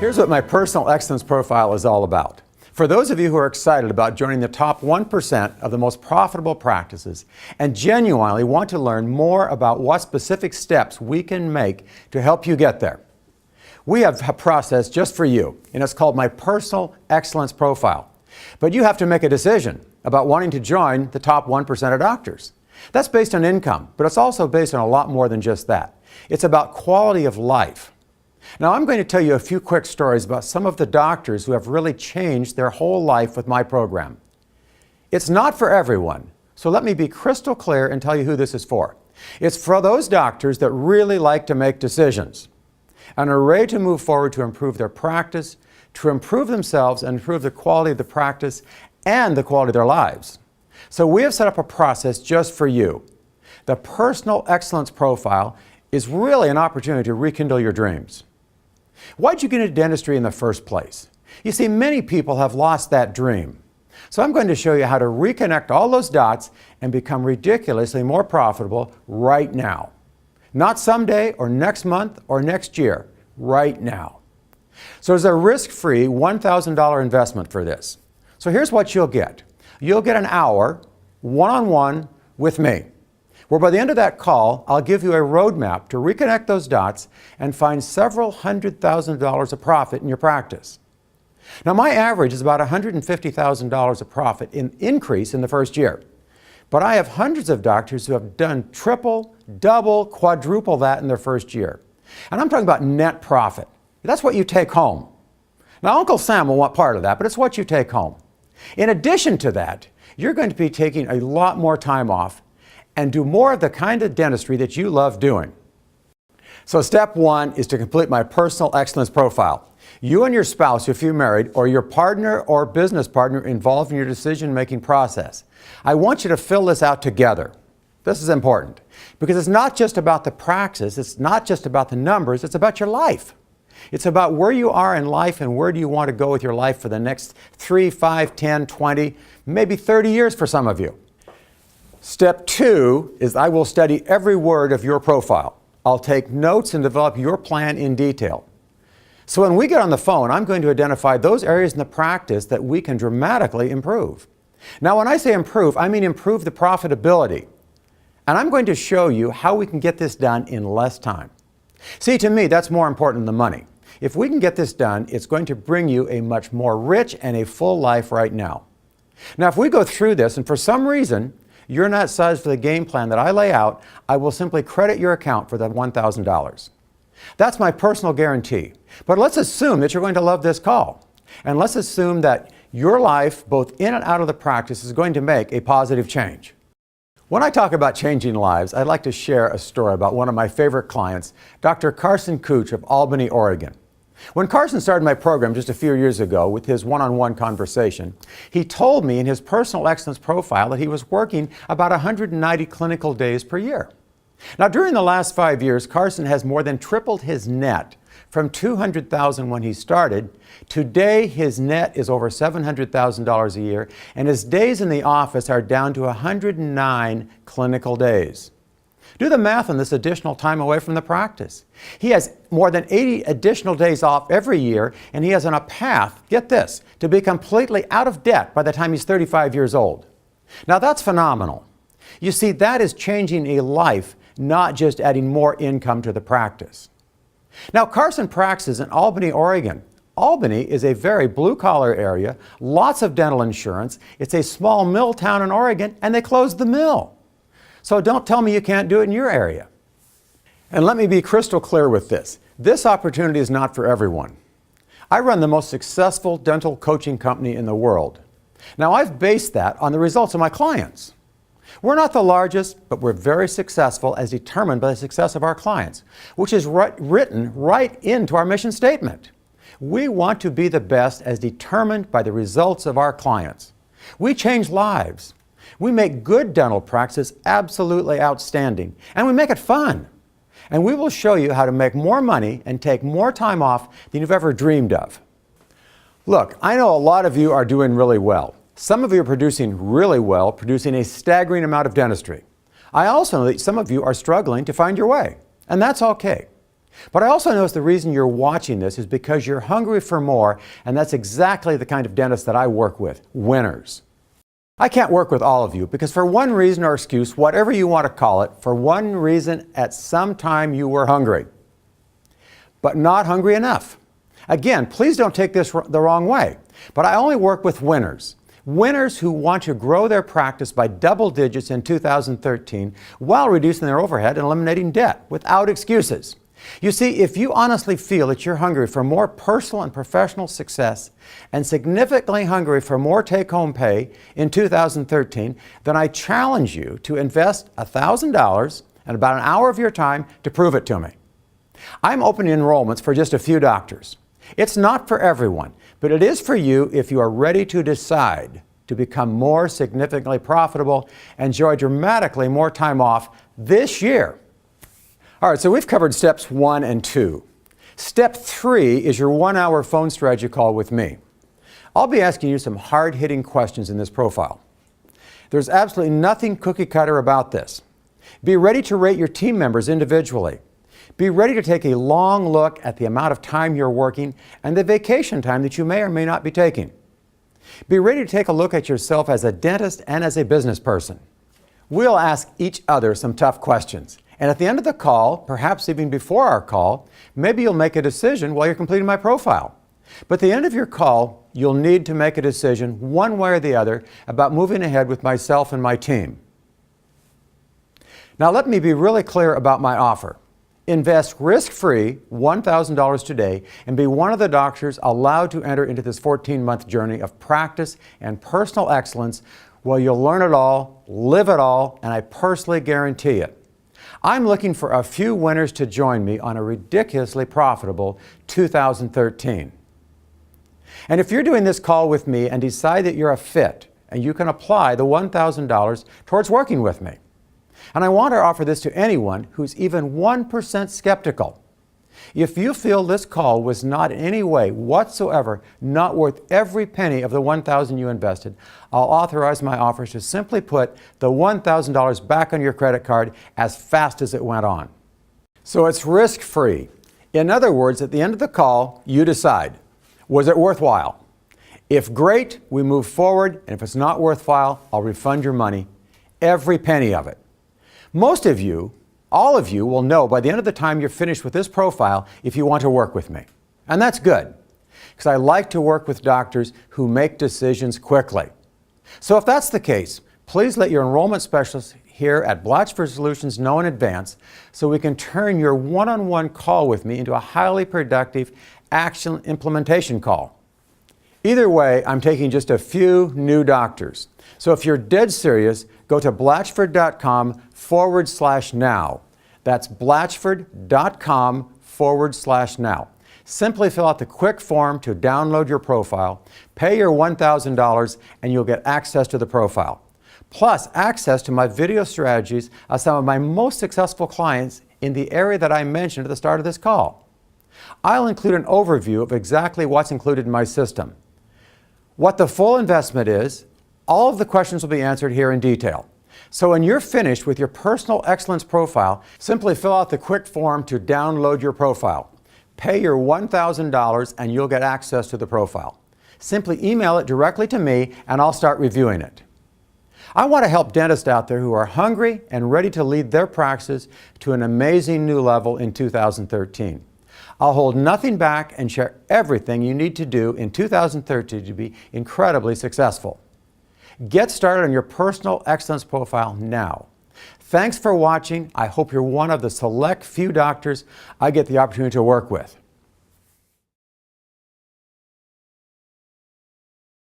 Here's what my personal excellence profile is all about. For those of you who are excited about joining the top 1% of the most profitable practices and genuinely want to learn more about what specific steps we can make to help you get there, we have a process just for you, and it's called my personal excellence profile. But you have to make a decision about wanting to join the top 1% of doctors. That's based on income, but it's also based on a lot more than just that. It's about quality of life. Now, I'm going to tell you a few quick stories about some of the doctors who have really changed their whole life with my program. It's not for everyone, so let me be crystal clear and tell you who this is for. It's for those doctors that really like to make decisions and are ready to move forward to improve their practice, to improve themselves and improve the quality of the practice and the quality of their lives. So we have set up a process just for you. The Personal Excellence Profile is really an opportunity to rekindle your dreams. Why'd you get into dentistry in the first place? You see, many people have lost that dream. So I'm going to show you how to reconnect all those dots and become ridiculously more profitable right now. Not someday or next month or next year, right now. So there's a risk-free $1,000 investment for this. So here's what you'll get. You'll get an hour, one-on-one with me, where by the end of that call, I'll give you a roadmap to reconnect those dots and find several $100,000 of profit in your practice. Now, my average is about $150,000 of profit in increase in the first year. But I have hundreds of doctors who have done triple, double, quadruple that in their first year. And I'm talking about net profit. That's what you take home. Now, Uncle Sam will want part of that, but it's what you take home. In addition to that, you're going to be taking a lot more time off and do more of the kind of dentistry that you love doing. So step one is to complete my Personal Excellence Profile. You and your spouse, if you're married, or your partner or business partner involved in your decision-making process. I want you to fill this out together. This is important because it's not just about the praxis, it's not just about the numbers, it's about your life. It's about where you are in life and where do you want to go with your life for the next 3, 5, 10, 20, maybe 30 years for some of you. Step two is I will study every word of your profile. I'll take notes and develop your plan in detail. So when we get on the phone, I'm going to identify those areas in the practice that we can dramatically improve. Now, when I say improve, I mean improve the profitability. And I'm going to show you how we can get this done in less time. See, to me, that's more important than the money. If we can get this done, it's going to bring you a much more rich and a full life right now. Now, if we go through this and for some reason you're not sized for the game plan that I lay out, I will simply credit your account for that $1,000. That's my personal guarantee. But let's assume that you're going to love this call. And let's assume that your life, both in and out of the practice, is going to make a positive change. When I talk about changing lives, I'd like to share a story about one of my favorite clients, Dr. Carson Cooch of Albany, Oregon. When Carson started my program just a few years ago with his one-on-one conversation, he told me in his Personal Excellence Profile that he was working about 190 clinical days per year. Now, during the last 5 years, Carson has more than tripled his net from $200,000 when he started. Today, his net is over $700,000 a year, and his days in the office are down to 109 clinical days. Do the math on this additional time away from the practice. He has more than 80 additional days off every year, and he is on a path, get this, to be completely out of debt by the time he's 35 years old. Now, that's phenomenal. You see, that is changing a life, not just adding more income to the practice. Now, Carson practices in Albany, Oregon. Albany is a very blue-collar area, lots of dental insurance. It's a small mill town in Oregon, and they closed the mill. So don't tell me you can't do it in your area. And let me be crystal clear with this. This opportunity is not for everyone. I run the most successful dental coaching company in the world. Now, I've based that on the results of my clients. We're not the largest, but we're very successful as determined by the success of our clients, which is written right into our mission statement. We want to be the best as determined by the results of our clients. We change lives. We make good dental practice absolutely outstanding, and we make it fun. And we will show you how to make more money and take more time off than you've ever dreamed of. Look, I know a lot of you are doing really well. Some of you are producing really well, producing a staggering amount of dentistry. I also know that some of you are struggling to find your way, and that's okay. But I also notice the reason you're watching this is because you're hungry for more, and that's exactly the kind of dentist that I work with, winners. I can't work with all of you because for one reason or excuse, whatever you want to call it, for one reason at some time you were hungry, but not hungry enough. Again, please don't take this the wrong way, but I only work with winners. Winners who want to grow their practice by double digits in 2013 while reducing their overhead and eliminating debt without excuses. You see, if you honestly feel that you're hungry for more personal and professional success and significantly hungry for more take-home pay in 2013, then I challenge you to invest $1,000 and about an hour of your time to prove it to me. I'm opening enrollments for just a few doctors. It's not for everyone, but it is for you if you are ready to decide to become more significantly profitable and enjoy dramatically more time off this year. All right, so we've covered steps 1 and 2. Step 3 is your 1-hour phone strategy call with me. I'll be asking you some hard-hitting questions in this profile. There's absolutely nothing cookie-cutter about this. Be ready to rate your team members individually. Be ready to take a long look at the amount of time you're working and the vacation time that you may or may not be taking. Be ready to take a look at yourself as a dentist and as a business person. We'll ask each other some tough questions. And at the end of the call, perhaps even before our call, maybe you'll make a decision while you're completing my profile. But at the end of your call, you'll need to make a decision one way or the other about moving ahead with myself and my team. Now let me be really clear about my offer. Invest risk-free $1,000 today and be one of the doctors allowed to enter into this 14-month journey of practice and personal excellence where you'll learn it all, live it all, and I personally guarantee it. I'm looking for a few winners to join me on a ridiculously profitable 2013. And if you're doing this call with me and decide that you're a fit and you can apply the $1,000 towards working with me. And I want to offer this to anyone who's even 1% skeptical. If you feel this call was not in any way whatsoever not worth every penny of the $1,000 you invested, I'll authorize my offers to simply put the $1,000 back on your credit card as fast as it went on. So it's risk-free. In other words, at the end of the call, you decide, was it worthwhile? If great, we move forward, and if it's not worthwhile, I'll refund your money, every penny of it. Most of you, all of you will know by the end of the time you're finished with this profile if you want to work with me. And that's good, because I like to work with doctors who make decisions quickly. So if that's the case, please let your enrollment specialist here at Blatchford Solutions know in advance so we can turn your one-on-one call with me into a highly productive action implementation call. Either way, I'm taking just a few new doctors. So if you're dead serious, go to blatchford.com/now. That's blatchford.com/now. Simply fill out the quick form to download your profile, pay your $1,000, and you'll get access to the profile. Plus, access to my video strategies of some of my most successful clients in the area that I mentioned at the start of this call. I'll include an overview of exactly what's included in my system, what the full investment is. All of the questions will be answered here in detail. So when you're finished with your personal excellence profile, simply fill out the quick form to download your profile. Pay your $1,000 and you'll get access to the profile. Simply email it directly to me and I'll start reviewing it. I want to help dentists out there who are hungry and ready to lead their practices to an amazing new level in 2013. I'll hold nothing back and share everything you need to do in 2013 to be incredibly successful. Get started on your personal excellence profile now. Thanks for watching. I hope you're one of the select few doctors I get the opportunity to work with.